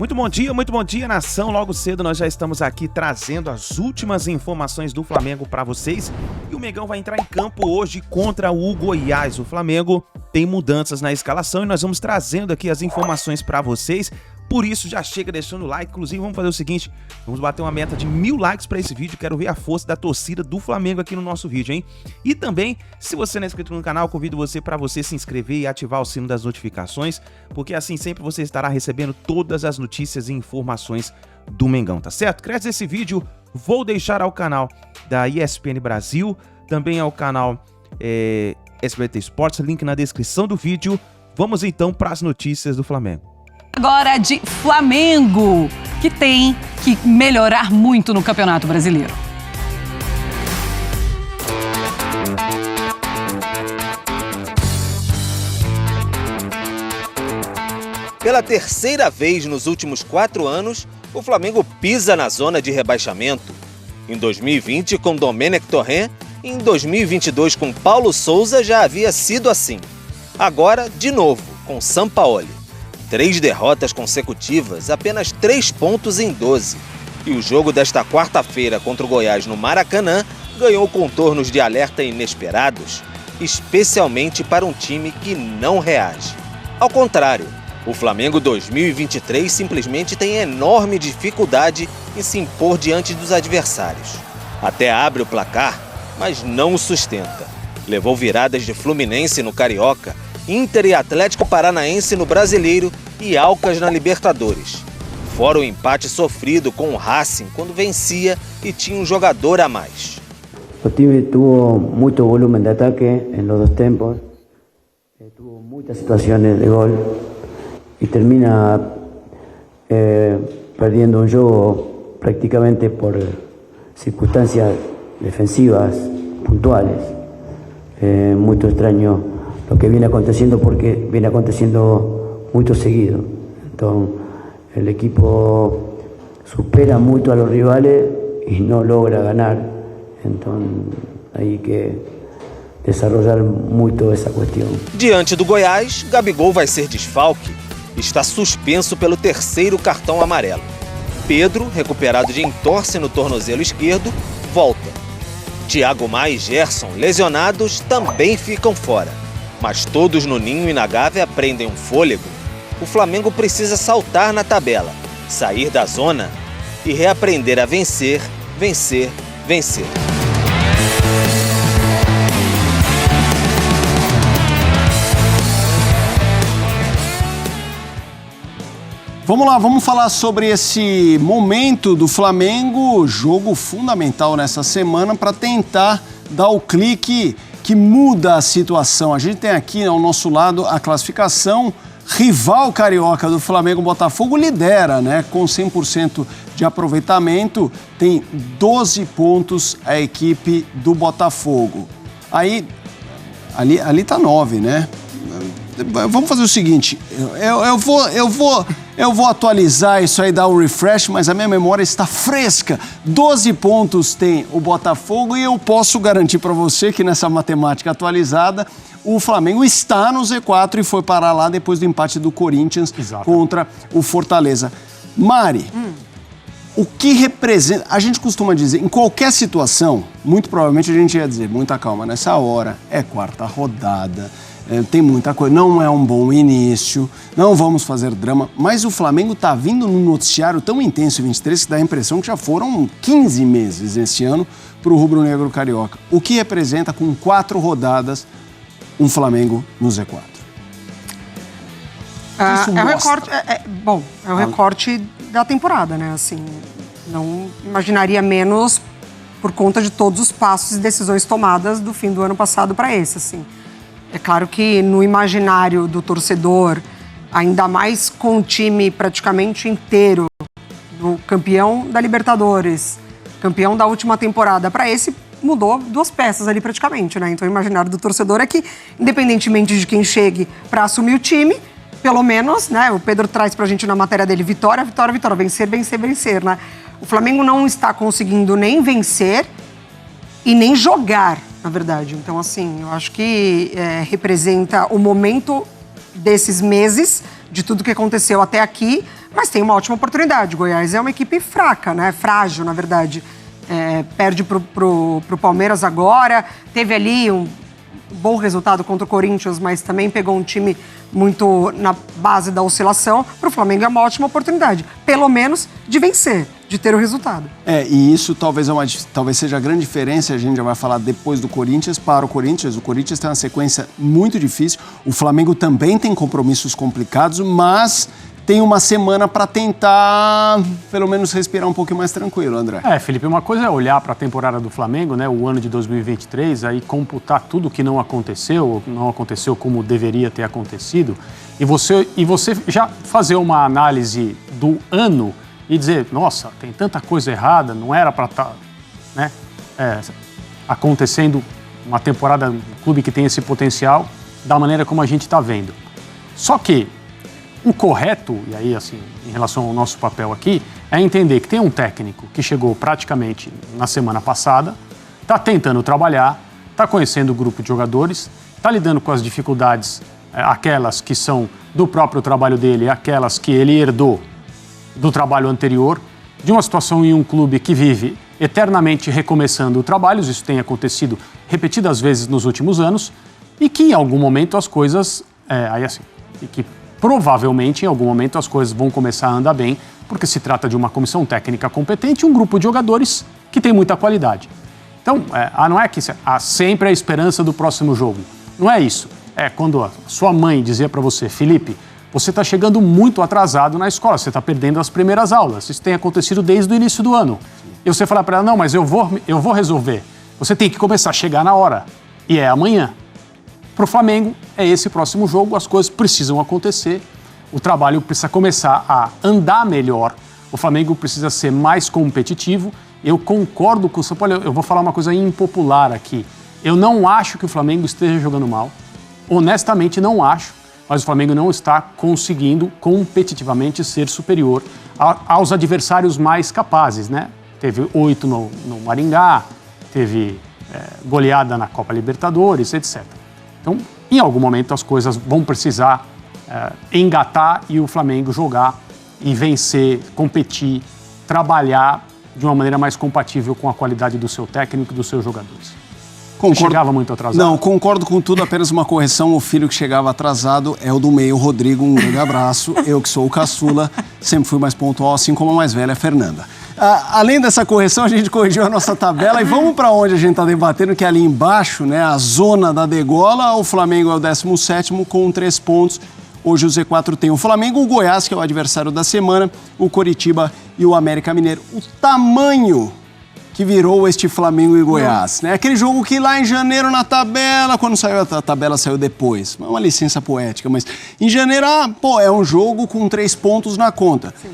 Muito bom dia, nação. Logo cedo nós já estamos aqui trazendo as últimas informações do Flamengo para vocês. E o Mengão vai entrar em campo hoje contra o Goiás. O Flamengo tem mudanças na escalação e nós vamos trazendo aqui as informações para vocês. Por isso, já chega deixando o like. Inclusive, vamos fazer o seguinte, vamos bater uma meta de 1000 likes para esse vídeo. Quero ver a força da torcida do Flamengo aqui no nosso vídeo, hein? E também, se você não é inscrito no canal, convido você para você se inscrever e ativar o sino das notificações, porque assim sempre você estará recebendo todas as notícias e informações do Mengão, tá certo? Créditos desse vídeo, vou deixar ao canal da ESPN Brasil, também ao canal SBT Esportes, link na descrição do vídeo. Vamos então para as notícias do Flamengo. Agora de Flamengo, que tem que melhorar muito no Campeonato Brasileiro. Pela terceira vez nos últimos 4 anos, o Flamengo pisa na zona de rebaixamento. Em 2020 com Domenech Torrent e em 2022 com Paulo Sousa já havia sido assim. Agora, de novo, com Sampaoli. 3 derrotas consecutivas, apenas 3 pontos em 12. E o jogo desta quarta-feira contra o Goiás no Maracanã ganhou contornos de alerta inesperados, especialmente para um time que não reage. Ao contrário, o Flamengo 2023 simplesmente tem enorme dificuldade em se impor diante dos adversários. Até abre o placar, mas não o sustenta. Levou viradas de Fluminense no Carioca, Inter e Atlético Paranaense no Brasileiro e Alcas na Libertadores. Fora o empate sofrido com o Racing quando vencia e tinha um jogador a mais. O time tuvo muito volumen de ataque em los dos tempos, tuvo muitas situações de gol e termina perdendo um jogo praticamente por circunstâncias defensivas puntuales. Muito estranho lo que viene aconteciendo porque viene aconteciendo muy seguido. Entonces el equipo supera mucho a los rivales y no logra ganar. Entonces hay que desarrollar muito essa questão. Diante do Goiás, Gabigol vai ser desfalque. Está suspenso pelo 3º cartão amarelo. Pedro, recuperado de entorse no tornozelo esquerdo, volta. Thiago Maia e Gerson, lesionados, também ficam fora. Mas todos no Ninho e na Gávea prendem um fôlego. O Flamengo precisa saltar na tabela, sair da zona e reaprender a vencer, vencer, vencer. Vamos lá, vamos falar sobre esse momento do Flamengo, jogo fundamental nessa semana para tentar dar o clique que muda a situação. A gente tem aqui ao nosso lado a classificação. Rival carioca do Flamengo, Botafogo, lidera, né? Com 100% de aproveitamento, tem 12 pontos a equipe do Botafogo. Aí, ali tá 9, né? Vamos fazer o seguinte, eu vou atualizar isso aí, dar o refresh, mas a minha memória está fresca. 12 pontos tem o Botafogo e eu posso garantir para você que nessa matemática atualizada, o Flamengo está no Z4 e foi parar lá depois do empate do Corinthians contra o Fortaleza. Mari, o que representa... A gente costuma dizer, em qualquer situação, muito provavelmente a gente ia dizer, muita calma, nessa hora, é quarta rodada... tem muita coisa, não é um bom início, não vamos fazer drama, mas o Flamengo tá vindo num noticiário tão intenso em 23 que dá a impressão que já foram 15 meses esse ano pro rubro-negro carioca. O que representa com 4 rodadas um Flamengo no Z4? É o recorte da temporada, né? Assim, não imaginaria menos por conta de todos os passos e decisões tomadas do fim do ano passado para esse, assim. É claro que no imaginário do torcedor, ainda mais com o time praticamente inteiro, do campeão da Libertadores, campeão da última temporada, para esse mudou 2 peças ali praticamente, né? Então o imaginário do torcedor é que, independentemente de quem chegue para assumir o time, pelo menos, né? O Pedro traz pra gente na matéria dele vitória, vitória, vitória, vencer, vencer, vencer, né? O Flamengo não está conseguindo nem vencer e nem jogar, na verdade. Então, assim, eu acho que representa o momento desses meses, de tudo que aconteceu até aqui, mas tem uma ótima oportunidade. O Goiás é uma equipe fraca, né? Frágil, na verdade. Perde pro Palmeiras agora, teve ali um bom resultado contra o Corinthians, mas também pegou um time muito na base da oscilação. Para o Flamengo é uma ótima oportunidade, pelo menos de vencer, de ter o resultado. E isso talvez seja a grande diferença, a gente já vai falar depois do Corinthians, para o Corinthians. O Corinthians tem uma sequência muito difícil, o Flamengo também tem compromissos complicados, mas tem uma semana para tentar, pelo menos, respirar um pouquinho mais tranquilo, André. Felipe, uma coisa é olhar para a temporada do Flamengo, né, o ano de 2023, aí computar tudo que não aconteceu como deveria ter acontecido, e você já fazer uma análise do ano e dizer, nossa, tem tanta coisa errada, não era para estar, né, acontecendo uma temporada, um clube que tem esse potencial, da maneira como a gente está vendo. Só que o correto, e aí assim, em relação ao nosso papel aqui, é entender que tem um técnico que chegou praticamente na semana passada, está tentando trabalhar, está conhecendo o grupo de jogadores, está lidando com as dificuldades, aquelas que são do próprio trabalho dele, aquelas que ele herdou do trabalho anterior, de uma situação em um clube que vive eternamente recomeçando trabalhos, isso tem acontecido repetidas vezes nos últimos anos, e que em algum momento as coisas, provavelmente, em algum momento, as coisas vão começar a andar bem, porque se trata de uma comissão técnica competente e um grupo de jogadores que tem muita qualidade. Então, não é que há sempre a esperança do próximo jogo. Não é isso. É quando a sua mãe dizia para você, Felipe, você está chegando muito atrasado na escola, você está perdendo as primeiras aulas. Isso tem acontecido desde o início do ano. E você fala para ela, não, mas eu vou resolver. Você tem que começar a chegar na hora. E é amanhã. Para o Flamengo, é esse próximo jogo, as coisas precisam acontecer, o trabalho precisa começar a andar melhor, o Flamengo precisa ser mais competitivo. Eu concordo com o São Paulo, eu vou falar uma coisa impopular aqui. Eu não acho que o Flamengo esteja jogando mal, honestamente não acho, mas o Flamengo não está conseguindo competitivamente ser superior aos adversários mais capazes, né? Teve 8 no Maringá, teve goleada na Copa Libertadores, etc. Então, em algum momento, as coisas vão precisar engatar e o Flamengo jogar e vencer, competir, trabalhar de uma maneira mais compatível com a qualidade do seu técnico e dos seus jogadores. Chegava muito atrasado? Não, concordo com tudo, apenas uma correção. O filho que chegava atrasado é o do meio, o Rodrigo. Um grande abraço. Eu que sou o caçula, sempre fui mais pontual, assim como a mais velha, a Fernanda. Além dessa correção, a gente corrigiu a nossa tabela e vamos para onde a gente está debatendo, que é ali embaixo, né, a zona da degola. O Flamengo é o 17º com 3 pontos. Hoje o Z4 tem o Flamengo, o Goiás, que é o adversário da semana, o Coritiba e o América Mineiro. O tamanho que virou este Flamengo e Goiás, né? Aquele jogo que lá em janeiro na tabela, quando saiu a tabela saiu depois, é uma licença poética, mas em janeiro, é um jogo com 3 pontos na conta. Sim.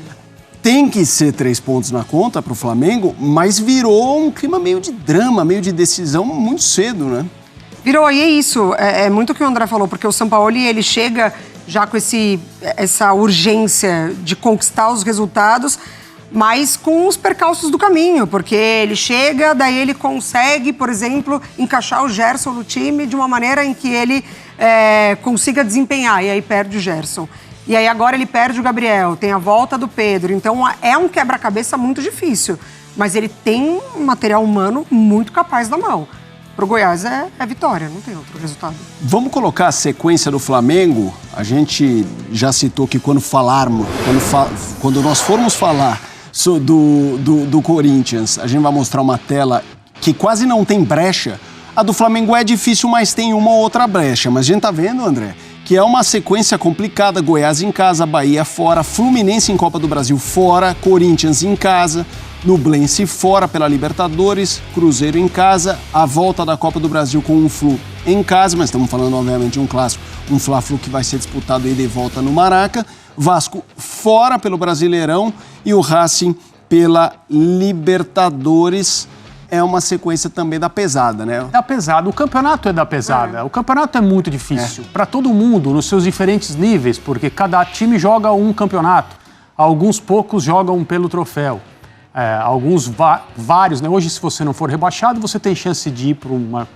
Tem que ser 3 pontos na conta para o Flamengo, mas virou um clima meio de drama, meio de decisão muito cedo, né? Virou, e é isso, é muito o que o André falou, porque o Sampaoli, ele chega já com essa urgência de conquistar os resultados, mas com os percalços do caminho, porque ele chega, daí ele consegue, por exemplo, encaixar o Gerson no time de uma maneira em que ele consiga desempenhar, e aí perde o Gerson. E aí agora ele perde o Gabriel, tem a volta do Pedro, então é um quebra-cabeça muito difícil, mas ele tem um material humano muito capaz na mão. Para o Goiás é vitória, não tem outro resultado. Vamos colocar a sequência do Flamengo. A gente já citou que quando nós formos falar do Corinthians, a gente vai mostrar uma tela que quase não tem brecha. A do Flamengo é difícil, mas tem uma ou outra brecha. Mas a gente tá vendo, André, que é uma sequência complicada. Goiás em casa, Bahia fora, Fluminense em Copa do Brasil fora, Corinthians em casa, Nublense fora pela Libertadores, Cruzeiro em casa, a volta da Copa do Brasil com um Flu em casa, mas estamos falando obviamente de um clássico, um Fla-Flu que vai ser disputado ida e volta no Maraca, Vasco fora pelo Brasileirão e o Racing pela Libertadores. É uma sequência também da pesada, né? Da pesada. O campeonato é da pesada. O campeonato é muito difícil para todo mundo, nos seus diferentes níveis, porque cada time joga um campeonato. Alguns poucos jogam pelo troféu. Vários, né? Hoje, se você não for rebaixado, você tem chance de ir por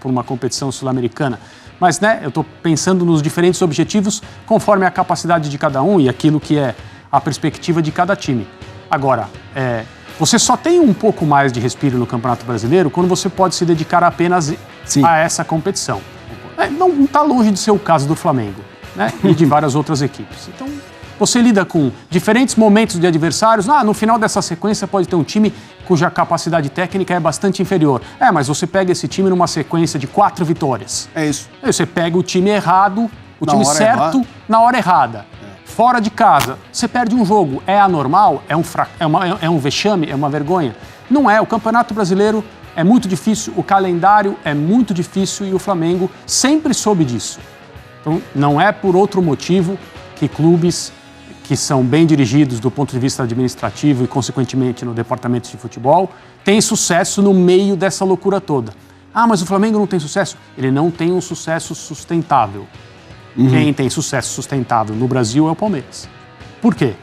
uma competição sul-americana. Mas, né, eu estou pensando nos diferentes objetivos conforme a capacidade de cada um e aquilo que é a perspectiva de cada time. Agora, você só tem um pouco mais de respiro no Campeonato Brasileiro quando você pode se dedicar apenas a essa competição. Não está longe de ser o caso do Flamengo, né? E de várias outras equipes. Então, você lida com diferentes momentos de adversários. No final dessa sequência pode ter um time cuja capacidade técnica é bastante inferior. Mas você pega esse time numa sequência de 4 vitórias. É isso. Aí você pega o time errado, o time certo, na hora errada. Fora de casa, você perde um jogo. É anormal? É um vexame? É uma vergonha? Não é. O Campeonato Brasileiro é muito difícil, o calendário é muito difícil e o Flamengo sempre soube disso. Então, não é por outro motivo que clubes que são bem dirigidos do ponto de vista administrativo e, consequentemente, no departamento de futebol, têm sucesso no meio dessa loucura toda. Mas o Flamengo não tem sucesso? Ele não tem um sucesso sustentável. Quem tem sucesso sustentável no Brasil é o Palmeiras. Por quê?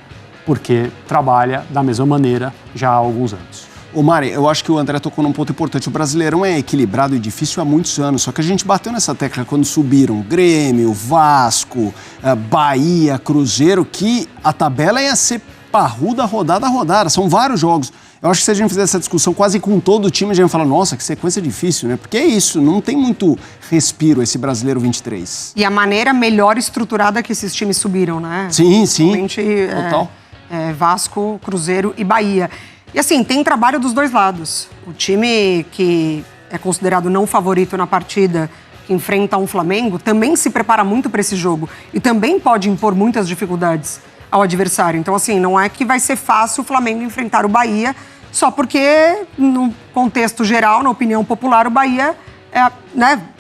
Porque trabalha da mesma maneira já há alguns anos. Ô Mari, eu acho que o André tocou num ponto importante. O Brasileirão é equilibrado e difícil há muitos anos, só que a gente bateu nessa tecla quando subiram Grêmio, Vasco, Bahia, Cruzeiro, que a tabela ia ser parruda rodada a rodada. São vários jogos. Eu acho que se a gente fizer essa discussão quase com todo o time, a gente vai falar, nossa, que sequência difícil, né? Porque é isso, não tem muito respiro esse Brasileiro 23. E a maneira melhor estruturada que esses times subiram, né? Sim. Realmente, total. Vasco, Cruzeiro e Bahia. E assim, tem trabalho dos dois lados. O time que é considerado não favorito na partida, que enfrenta um Flamengo, também se prepara muito para esse jogo. E também pode impor muitas dificuldades ao adversário. Então, assim, não é que vai ser fácil o Flamengo enfrentar o Bahia, só porque, no contexto geral, na opinião popular, o Bahia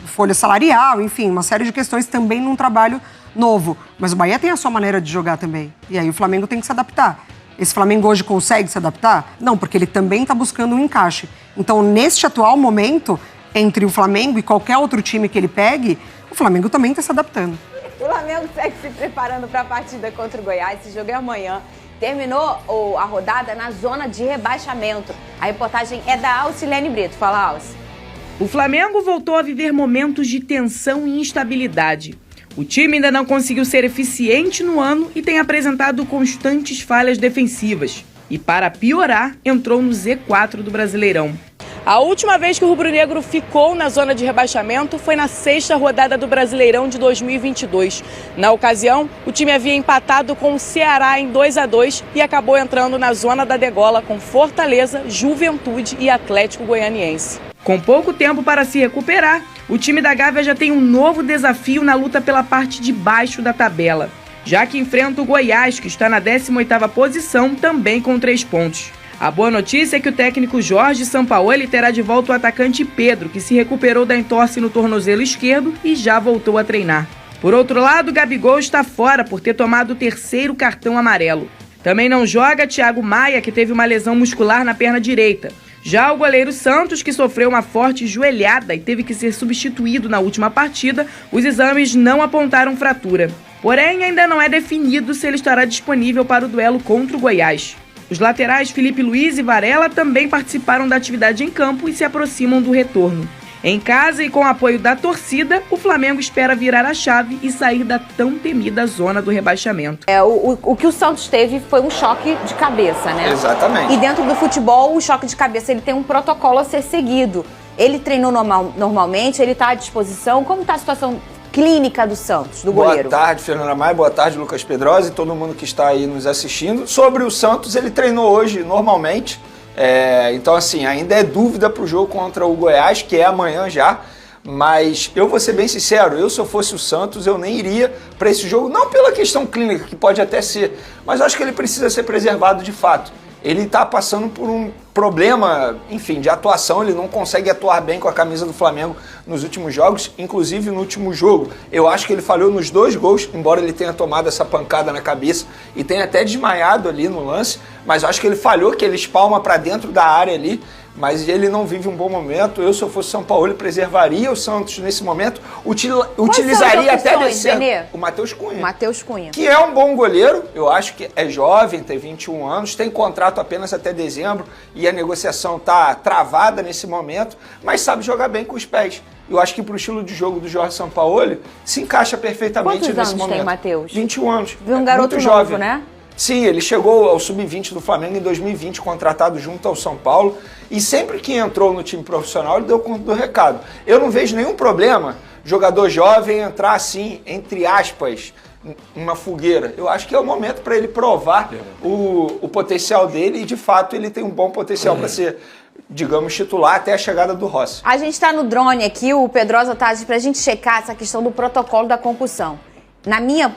folha salarial, enfim, uma série de questões também num trabalho novo. Mas o Bahia tem a sua maneira de jogar também. E aí o Flamengo tem que se adaptar. Esse Flamengo hoje consegue se adaptar? Não, porque ele também está buscando um encaixe. Então, neste atual momento, entre o Flamengo e qualquer outro time que ele pegue, o Flamengo também está se adaptando. O Flamengo segue se preparando para a partida contra o Goiás. Esse jogo é amanhã. Terminou a rodada na zona de rebaixamento. A reportagem é da Alcilene Brito. Fala, Alce. O Flamengo voltou a viver momentos de tensão e instabilidade. O time ainda não conseguiu ser eficiente no ano e tem apresentado constantes falhas defensivas. E para piorar, entrou no Z4 do Brasileirão. A última vez que o rubro-negro ficou na zona de rebaixamento foi na 6ª rodada do Brasileirão de 2022. Na ocasião, o time havia empatado com o Ceará em 2-2 e acabou entrando na zona da degola com Fortaleza, Juventude e Atlético Goianiense. Com pouco tempo para se recuperar, o time da Gávea já tem um novo desafio na luta pela parte de baixo da tabela, já que enfrenta o Goiás, que está na 18ª posição, também com 3 pontos. A boa notícia é que o técnico Jorge Sampaoli terá de volta o atacante Pedro, que se recuperou da entorse no tornozelo esquerdo e já voltou a treinar. Por outro lado, Gabigol está fora por ter tomado o 3º cartão amarelo. Também não joga Thiago Maia, que teve uma lesão muscular na perna direita. Já o goleiro Santos, que sofreu uma forte joelhada e teve que ser substituído na última partida, os exames não apontaram fratura. Porém, ainda não é definido se ele estará disponível para o duelo contra o Goiás. Os laterais Felipe Luiz e Varela também participaram da atividade em campo e se aproximam do retorno. Em casa e com o apoio da torcida, o Flamengo espera virar a chave e sair da tão temida zona do rebaixamento. O que o Santos teve foi um choque de cabeça, né? Exatamente. E dentro do futebol, o choque de cabeça ele tem um protocolo a ser seguido. Ele treinou normalmente, ele está à disposição. Como está a situação clínica do Santos, do goleiro? Boa tarde, Fernanda Maia. Boa tarde, Lucas Pedrosa e todo mundo que está aí nos assistindo. Sobre o Santos, ele treinou hoje normalmente. Então, assim, ainda é dúvida para o jogo contra o Goiás, que é amanhã já. Mas eu vou ser bem sincero, se eu fosse o Santos, eu nem iria para esse jogo. Não pela questão clínica, que pode até ser, mas acho que ele precisa ser preservado de fato. Ele está passando por um problema, enfim, de atuação. Ele não consegue atuar bem com a camisa do Flamengo nos últimos jogos, inclusive no último jogo. Eu acho que ele falhou nos 2 gols, embora ele tenha tomado essa pancada na cabeça e tenha até desmaiado ali no lance, mas eu acho que ele falhou, que ele espalma para dentro da área ali, mas ele não vive um bom momento. Se eu fosse São Paulo, preservaria o Santos nesse momento, utilizaria até descendo o Matheus Cunha. Matheus Cunha. Que é um bom goleiro, eu acho que é jovem, tem 21 anos, tem contrato apenas até dezembro e a negociação está travada nesse momento, mas sabe jogar bem com os pés. Eu acho que pro estilo de jogo do Jorge Sampaoli se encaixa perfeitamente nesse momento. Quantos anos tem, Matheus? 21 anos. Viu um garoto muito novo, jovem, né? Sim, ele chegou ao sub-20 do Flamengo em 2020, contratado junto ao São Paulo, e sempre que entrou no time profissional ele deu conta do recado. Eu não vejo nenhum problema jogador jovem entrar assim, entre aspas, uma fogueira. Eu acho que é o momento para ele provar o potencial dele, e de fato ele tem um bom potencial para ser, digamos, titular até a chegada do Rossi. A gente está no drone aqui, o Pedrosa tá para a gente checar essa questão do protocolo da concussão. Na minha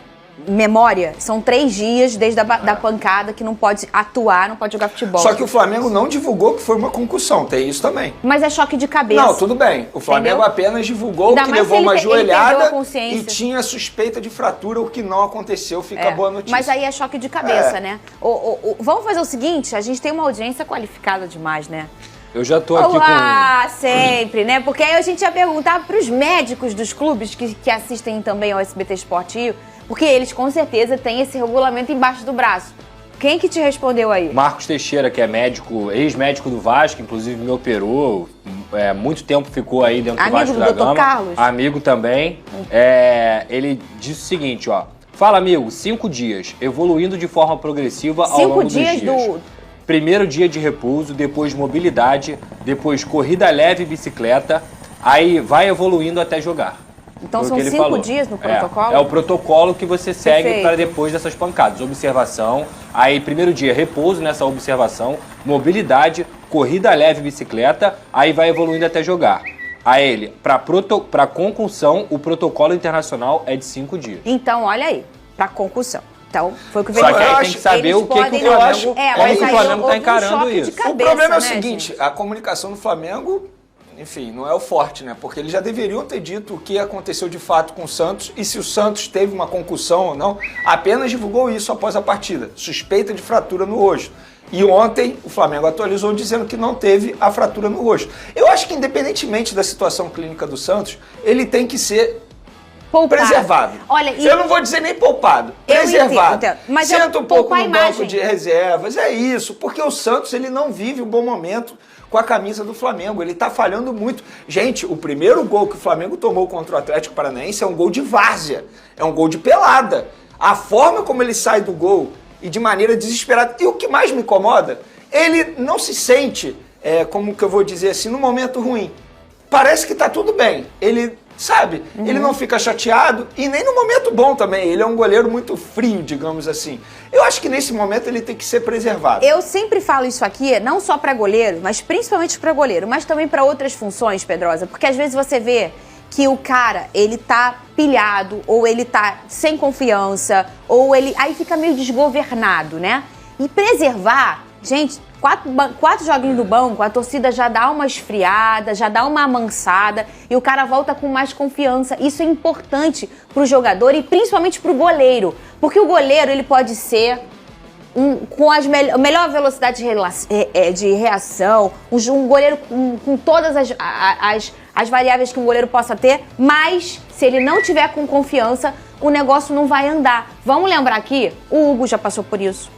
memória, são 3 dias desde da pancada que não pode atuar, não pode jogar futebol. Só que o Flamengo não divulgou que foi uma concussão, tem isso também. Mas é choque de cabeça. Não, tudo bem. O Flamengo Entendeu? apenas divulgou que levou uma joelhada e tinha suspeita de fratura, o que não aconteceu, fica boa notícia. Mas aí é choque de cabeça, né? Vamos fazer o seguinte, a gente tem uma audiência qualificada demais, né? Eu já tô aqui sempre, né? Porque aí a gente ia perguntar para os médicos dos clubes que assistem também ao SBT Esportivo, porque eles com certeza têm esse regulamento embaixo do braço. Quem que te respondeu aí? Marcos Teixeira, que é médico, ex-médico do Vasco, inclusive me operou, muito tempo ficou aí dentro do Vasco da Gama. Carlos? Amigo também. Ele disse o seguinte, ó. Fala, amigo, 5 dias, evoluindo de forma progressiva ao longo dos dias. 5 dias Primeiro dia de repouso, depois mobilidade, depois corrida leve e bicicleta, aí vai evoluindo até jogar. Então são 5 dias no protocolo? É o protocolo que você segue para depois dessas pancadas. Observação, aí primeiro dia repouso nessa observação, mobilidade, corrida leve e bicicleta, aí vai evoluindo até jogar. Aí para concussão, o protocolo internacional é de 5 dias. Então, olha aí, para concussão. Então, foi o que veio. Só que aí tem que saber o que o Flamengo está encarando isso. O problema é o seguinte, a comunicação do Flamengo, enfim, não é o forte, né? Porque eles já deveriam ter dito o que aconteceu de fato com o Santos e se o Santos teve uma concussão ou não. Apenas divulgou isso após a partida. Suspeita de fratura no rosto. E ontem o Flamengo atualizou dizendo que não teve a fratura no rosto. Eu acho que independentemente da situação clínica do Santos, ele tem que ser preservado. Olha, eu não vou dizer nem poupado, preservado. Entendo. Mas senta um pouco no banco de reservas, é isso. Porque o Santos ele não vive um bom momento com a camisa do Flamengo, ele tá falhando muito. Gente, o primeiro gol que o Flamengo tomou contra o Atlético Paranaense é um gol de várzea, é um gol de pelada. A forma como ele sai do gol e de maneira desesperada, e o que mais me incomoda, ele não se sente, como que eu vou dizer assim, num momento ruim. Parece que tá tudo bem, ele... Sabe? Ele não fica chateado e nem no momento bom também. Ele é um goleiro muito frio, digamos assim. Eu acho que nesse momento ele tem que ser preservado. Eu sempre falo isso aqui, não só para goleiro, mas principalmente para goleiro, mas também para outras funções, Pedrosa. Porque às vezes você vê que o cara, ele tá pilhado, ou ele tá sem confiança, ou ele... Aí fica meio desgovernado, né? E preservar, gente... 4 joguinhos do banco, a torcida já dá uma esfriada, já dá uma amansada e o cara volta com mais confiança. Isso é importante pro jogador e principalmente pro goleiro. Porque o goleiro, ele pode ser com a melhor velocidade de reação, um goleiro com todas as variáveis que um goleiro possa ter, mas se ele não tiver com confiança, o negócio não vai andar. Vamos lembrar aqui, o Hugo já passou por isso.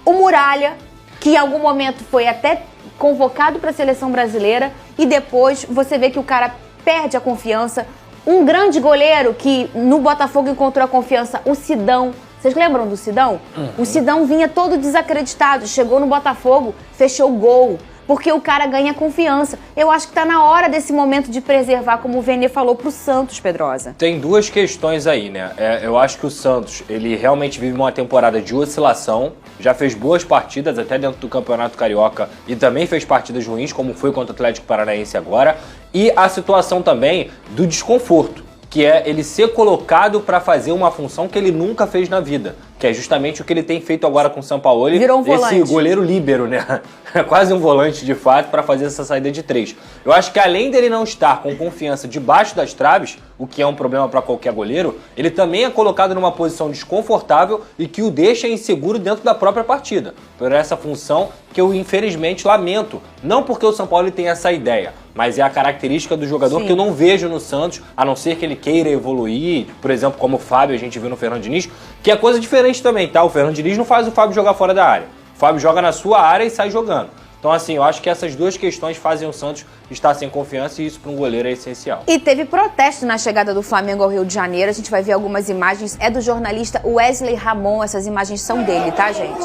O Muralha, que em algum momento foi até convocado para a seleção brasileira e depois você vê que o cara perde a confiança. Um grande goleiro que no Botafogo encontrou a confiança, o Sidão. Vocês lembram do Sidão? O Sidão vinha todo desacreditado, chegou no Botafogo, fechou o gol, porque o cara ganha confiança. Eu acho que tá na hora desse momento de preservar, como o Vene falou, pro Santos, Pedrosa. Tem 2 questões aí, né? Eu acho que o Santos, ele realmente vive uma temporada de oscilação, já fez boas partidas até dentro do Campeonato Carioca e também fez partidas ruins, como foi contra o Atlético Paranaense agora, e a situação também do desconforto, que é ele ser colocado para fazer uma função que ele nunca fez na vida, que é justamente o que ele tem feito agora com o Sampaoli. Virou um volante. Esse goleiro líbero, né? É quase um volante de fato para fazer essa saída de 3. Eu acho que além dele não estar com confiança debaixo das traves, o que é um problema para qualquer goleiro, ele também é colocado numa posição desconfortável e que o deixa inseguro dentro da própria partida. Por essa função que eu infelizmente lamento, não porque o Sampaoli tem essa ideia, mas é a característica do jogador que eu não vejo no Santos, a não ser que ele queira evoluir, por exemplo, como o Fábio, a gente viu no Fernando Diniz, que é coisa diferente também, tá? O Fernando Diniz não faz o Fábio jogar fora da área. O Fábio joga na sua área e sai jogando. Então, assim, eu acho que essas duas questões fazem o Santos estar sem confiança e isso para um goleiro é essencial. E teve protesto na chegada do Flamengo ao Rio de Janeiro. A gente vai ver algumas imagens. É do jornalista Wesley Ramon. Essas imagens são dele, tá, gente?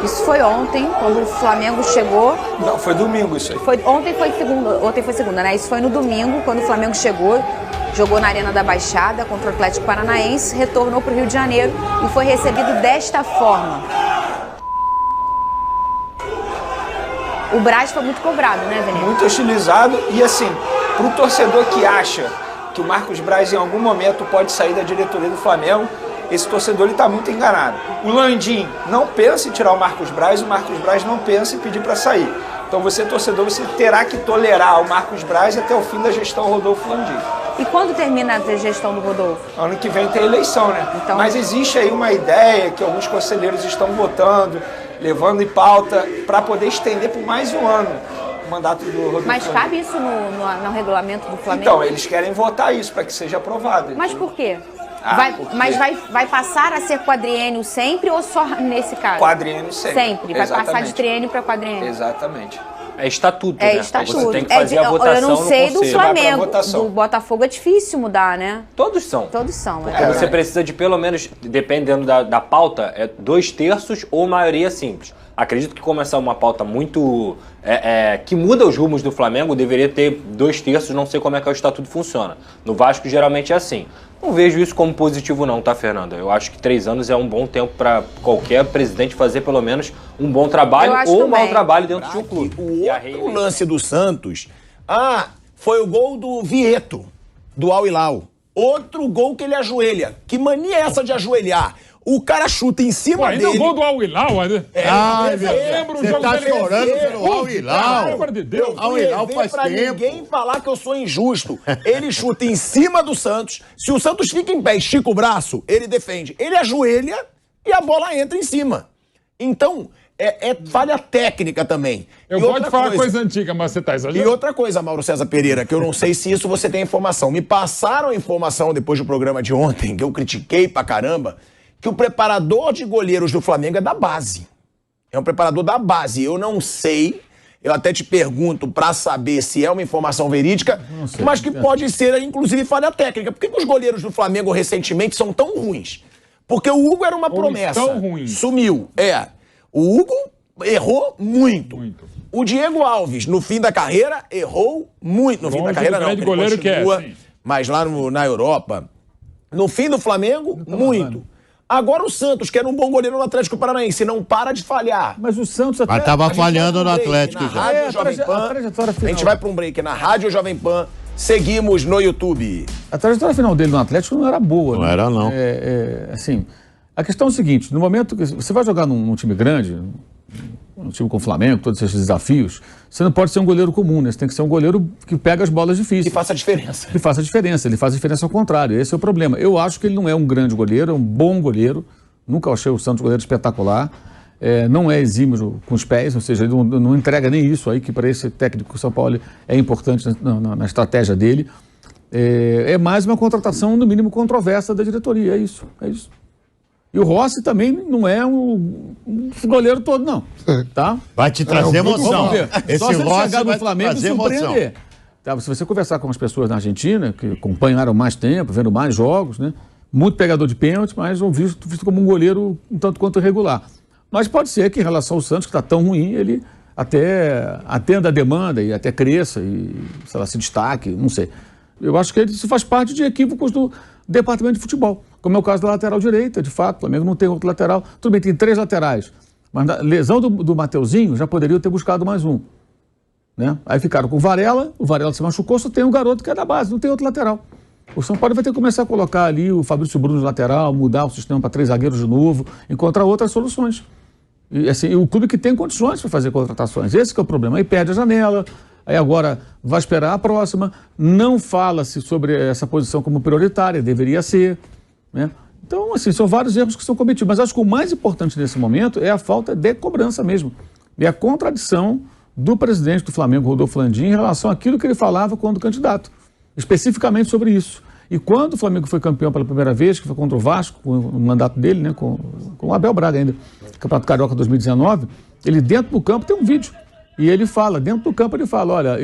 Isso foi ontem, quando o Flamengo chegou. Não, foi domingo isso aí. Ontem foi segunda, né? Isso foi no domingo, quando o Flamengo chegou. Jogou na Arena da Baixada contra o Atlético Paranaense, retornou para o Rio de Janeiro e foi recebido desta forma. O Braz foi muito cobrado, né, Veneno? Muito hostilizado e assim, para o torcedor que acha que o Marcos Braz em algum momento pode sair da diretoria do Flamengo, esse torcedor está muito enganado. O Landim não pensa em tirar o Marcos Braz não pensa em pedir para sair. Então você, torcedor, você terá que tolerar o Marcos Braz até o fim da gestão Rodolfo Landim. E quando termina a gestão do Rodolfo? Ano que vem tem eleição, né? Então... Mas existe aí uma ideia que alguns conselheiros estão votando, levando em pauta, para poder estender por mais um ano o mandato do Rodolfo. Mas cabe isso no regulamento do Flamengo? Então, eles querem votar isso para que seja aprovado. Mas por quê? Porque... Mas vai passar a ser quadriênio sempre ou só nesse caso? Quadriênio sempre. Sempre. Vai passar de triênio para quadriênio. Exatamente. É estatuto, né? Estatuto. Você tem que fazer a votação eu não sei do Flamengo, do Botafogo é difícil mudar, né? Todos são. Todos são. Porque você precisa de pelo menos, dependendo da pauta, 2/3 ou maioria simples. Acredito que começar uma pauta muito... que muda os rumos do Flamengo, deveria ter 2/3, não sei como é que o estatuto funciona. No Vasco geralmente é assim. Não vejo isso como positivo não, tá, Fernanda? Eu acho que 3 anos é um bom tempo para qualquer presidente fazer pelo menos um bom trabalho ou um mau trabalho dentro de um clube. O lance do Santos, foi o gol do Vieto, do Al Hilal. Outro gol que ele ajoelha. Que mania é essa de ajoelhar? O cara chuta em cima dele. Ainda o gol do Al Hilal, né? Você tá chorando pelo Al Hilal. Pelo amor de Deus. Al Hilal faz tempo. Ninguém falar que eu sou injusto. Ele chuta em cima do Santos. Se o Santos fica em pé, estica o braço, ele defende. Ele ajoelha e a bola entra em cima. Então, é falha técnica também. Eu gosto de falar coisa antiga, mas você tá exagerando. E outra coisa, Mauro César Pereira, que eu não sei se isso você tem informação. Me passaram a informação depois do programa de ontem, que eu critiquei pra caramba, que o preparador de goleiros do Flamengo é da base. É um preparador da base. Eu não sei, eu até te pergunto pra saber se é uma informação verídica, mas que pode ser, inclusive, falha técnica. Por que os goleiros do Flamengo recentemente são tão ruins? Porque o Hugo era uma promessa. Tão ruins. Sumiu. O Hugo errou muito. O Diego Alves, no fim da carreira, errou muito. No fim da carreira, não. Ele goleiro continua, mas lá na Europa. No fim do Flamengo, muito. Agora o Santos, que era um bom goleiro no Atlético Paranaense, não para de falhar. Mas o Santos até... Mas tava falhando no Atlético já. Rádio Jovem Pan, a gente vai para um break na Rádio Jovem Pan, seguimos no YouTube. A trajetória final dele no Atlético não era boa. Não era, não. Assim, a questão é o seguinte, no momento que você vai jogar num time grande, um time com o Flamengo, todos esses desafios, você não pode ser um goleiro comum, né? Você tem que ser um goleiro que pega as bolas difíceis. Que faça a diferença. Que faça a diferença. Ele faz a diferença ao contrário. Esse é o problema. Eu acho que ele não é um grande goleiro, é um bom goleiro. Nunca achei o Santos goleiro espetacular. Não é exímio com os pés, ou seja, ele não entrega nem isso aí, que para esse técnico São Paulo é importante na estratégia dele. É mais uma contratação, no mínimo, controversa da diretoria. É isso. E o Rossi também não é um goleiro todo, não. Tá? Vai te trazer emoção. Vamos ver. Esse só se ele Rossi chegar no Flamengo e surpreender. Tá, se você conversar com as pessoas na Argentina, que acompanharam mais tempo, vendo mais jogos, né? Muito pegador de pênalti, mas visto como um goleiro um tanto quanto irregular. Mas pode ser que em relação ao Santos, que está tão ruim, ele até atenda a demanda e até cresça e, sei lá, se destaque, não sei. Eu acho que isso faz parte de equívocos do departamento de futebol, como é o caso da lateral direita, de fato. O Flamengo não tem outro lateral. Tudo bem, tem 3 laterais, mas na lesão do Mateuzinho já poderiam ter buscado mais um. Né? Aí ficaram com o Varela se machucou, só tem um garoto que é da base, não tem outro lateral. O São Paulo vai ter que começar a colocar ali o Fabrício Bruno de lateral, mudar o sistema para 3 zagueiros de novo, encontrar outras soluções. E assim, o clube que tem condições para fazer contratações. Esse que é o problema. Aí perde a janela, aí agora vai esperar a próxima. Não fala-se sobre essa posição como prioritária, deveria ser. Né? Então, assim, são vários erros que são cometidos. Mas acho que o mais importante nesse momento é a falta de cobrança mesmo. É a contradição do presidente do Flamengo, Rodolfo Landim, em relação àquilo que ele falava quando candidato. Especificamente sobre isso. E quando o Flamengo foi campeão pela primeira vez, que foi contra o Vasco, com o mandato dele, né, com o Abel Braga ainda, Campeonato Carioca 2019, ele dentro do campo tem um vídeo. E ele fala, dentro do campo ele fala, olha,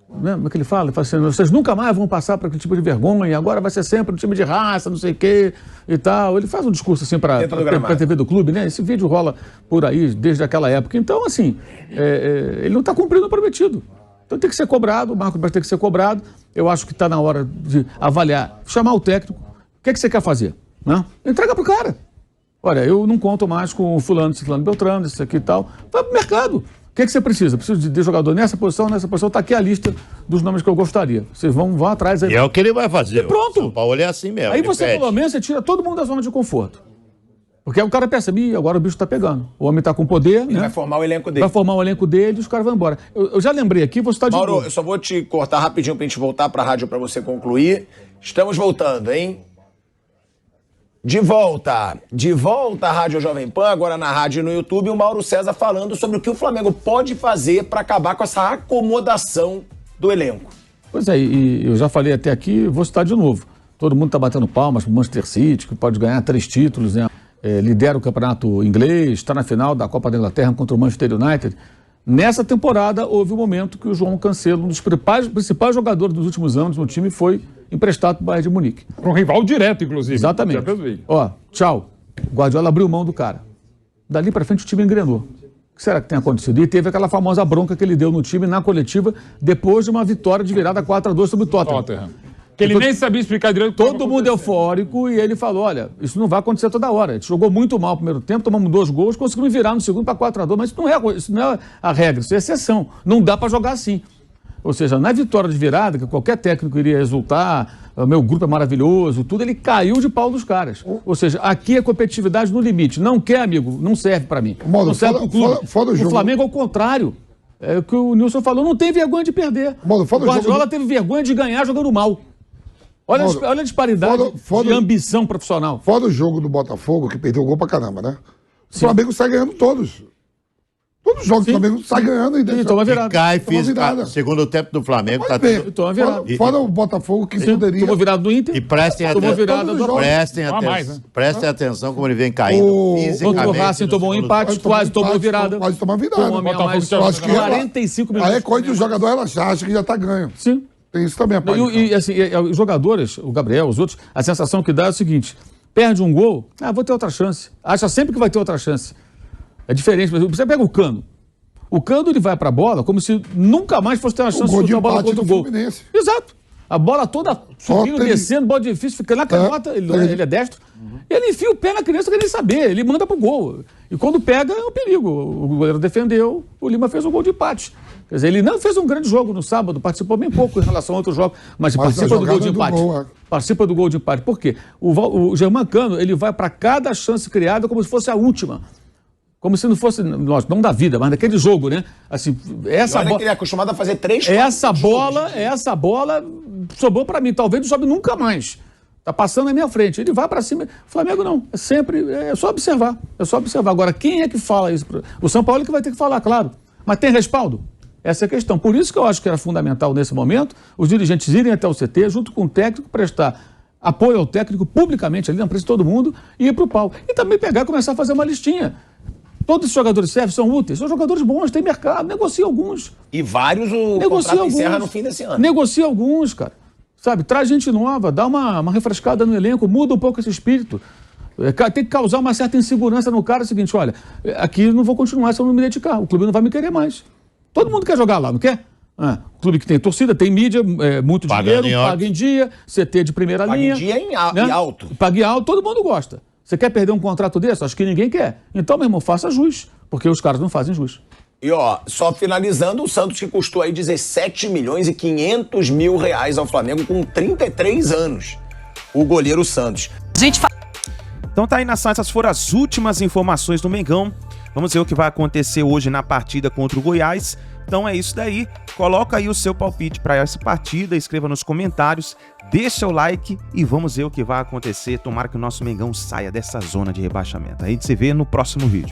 como é que ele fala? Ele fala assim, vocês nunca mais vão passar por aquele tipo de vergonha, agora vai ser sempre um time de raça, não sei o quê e tal. Ele faz um discurso assim para a TV do clube, né? Esse vídeo rola por aí desde aquela época. Então, assim, ele não está cumprindo o prometido. Então tem que ser cobrado, o Marcos vai ter que ser cobrado. Eu acho que está na hora de avaliar, chamar o técnico. O que é que você quer fazer? Né? Entrega pro cara. Olha, eu não conto mais com o fulano, ciclano, beltrano, isso aqui e tal. Vai pro mercado. O que é que você precisa? Preciso de jogador nessa posição. Está aqui a lista dos nomes que eu gostaria. Vocês vão atrás aí. E é o que ele vai fazer. E pronto. O São Paulo é assim mesmo. Aí você, pelo menos, você tira todo mundo da zona de conforto. Porque aí o cara percebe, agora o bicho está pegando. O homem está com poder. Ele vai formar o elenco dele. Vai formar o elenco dele e os caras vão embora. Eu já lembrei aqui, vou citar de novo. Mauro, eu só vou te cortar rapidinho pra gente voltar pra rádio pra você concluir. Estamos voltando, hein? De volta à Rádio Jovem Pan, agora na rádio e no YouTube, o Mauro César falando sobre o que o Flamengo pode fazer para acabar com essa acomodação do elenco. Pois é, e eu já falei até aqui, vou citar de novo. Todo mundo está batendo palmas pro Manchester City, que pode ganhar 3 títulos, né? Lidera o campeonato inglês, está na final da Copa da Inglaterra contra o Manchester United. Nessa temporada, houve um momento que o João Cancelo, um dos principais jogadores dos últimos anos no time, foi emprestado para o Bayern de Munique. Para um rival direto, inclusive. Exatamente. Ó, tchau. O Guardiola abriu mão do cara. Dali para frente o time engrenou. O que será que tem acontecido? E teve aquela famosa bronca que ele deu no time na coletiva depois de uma vitória de virada 4-2 sobre o Tottenham. Que ele nem sabia explicar direito. Todo mundo eufórico e ele falou, olha, isso não vai acontecer toda hora. A gente jogou muito mal no primeiro tempo, tomamos 2 gols, conseguimos virar no segundo para 4-2, mas isso não é a regra, isso é exceção. Não dá para jogar assim. Ou seja, na vitória de virada, que qualquer técnico iria exultar, o meu grupo é maravilhoso, tudo, ele caiu de pau dos caras. Ou seja, aqui é competitividade no limite. Não quer, amigo, não serve para mim. Não serve pro clube. O Flamengo, ao contrário, é o que o Nilson falou, não tem vergonha de perder. O Guardiola teve vergonha de ganhar jogando mal. Olha a disparidade de ambição profissional. Fora o jogo do Botafogo, que perdeu o gol pra caramba, né? O Flamengo sai ganhando todos. Todos os jogos do Flamengo sai ganhando e toma virada. E cai física. Segundo tempo do Flamengo, tá tudo. Toma virada. Fora o Botafogo que poderia. Tomou virada do Inter. E prestem atenção como ele vem caindo fisicamente. O Racing tomou um empate, quase tomou virada. Quase tomou virada. Tomou acho que 45 minutos. Aí é coisa do jogador relaxar, acha que já tá ganho. Sim. Tem isso também, rapaz. E assim, os jogadores, o Gabriel, os outros, a sensação que dá é o seguinte: perde um gol, vou ter outra chance. Acha sempre que vai ter outra chance. É diferente. Você pega o Cano. O Cano, ele vai pra bola como se nunca mais fosse ter uma chance de chutar a bola contra o gol. Exato. A bola toda subindo, descendo, bola difícil, fica na canhota, ele é destro. Ele enfia o pé na criança, quer nem saber, ele manda pro gol. E quando pega, é um perigo. O goleiro defendeu, o Lima fez um gol de empate. Quer dizer, ele não fez um grande jogo no sábado, participou bem pouco em relação a outros jogos, mas participa do gol de empate. Participa do gol de empate. Por quê? O Germán Cano, ele vai para cada chance criada como se fosse a última. Como se não fosse, não da vida, mas daquele jogo, né? Assim, essa bola. Ele é acostumado a fazer 3, 4 essa bola sobrou para mim. Talvez não sobe nunca mais. Tá passando na minha frente. Ele vai para cima. Flamengo não. É só observar. É só observar. Agora, quem é que fala isso? O São Paulo que vai ter que falar, claro. Mas tem respaldo? Essa é a questão. Por isso que eu acho que era fundamental, nesse momento, os dirigentes irem até o CT, junto com o técnico, prestar apoio ao técnico publicamente, ali na frente de todo mundo, e ir pro pau. E também pegar e começar a fazer uma listinha. Todos esses jogadores servem, são úteis, são jogadores bons, tem mercado, negocia alguns. E vários o contrato encerra no fim desse ano. Negocia alguns, cara. Sabe, traz gente nova, dá uma refrescada no elenco, muda um pouco esse espírito. Tem que causar uma certa insegurança no cara, é o seguinte, olha, aqui não vou continuar se eu não me dedicar, o clube não vai me querer mais. Todo mundo quer jogar lá, não quer? Clube que tem torcida, tem mídia, muito dinheiro, paga em dia, CT de primeira linha. Paga em dia e alto. Paga em alto, todo mundo gosta. Você quer perder um contrato desse? Acho que ninguém quer. Então, meu irmão, faça jus, porque os caras não fazem jus. E só finalizando, o Santos que custou aí 17 milhões e 500 mil reais ao Flamengo com 33 anos. O goleiro Santos. Então tá aí, nação, essas foram as últimas informações do Mengão. Vamos ver o que vai acontecer hoje na partida contra o Goiás. Então é isso daí. Coloca aí o seu palpite para essa partida, escreva nos comentários, deixa o like e vamos ver o que vai acontecer. Tomara que o nosso Mengão saia dessa zona de rebaixamento. A gente se vê no próximo vídeo.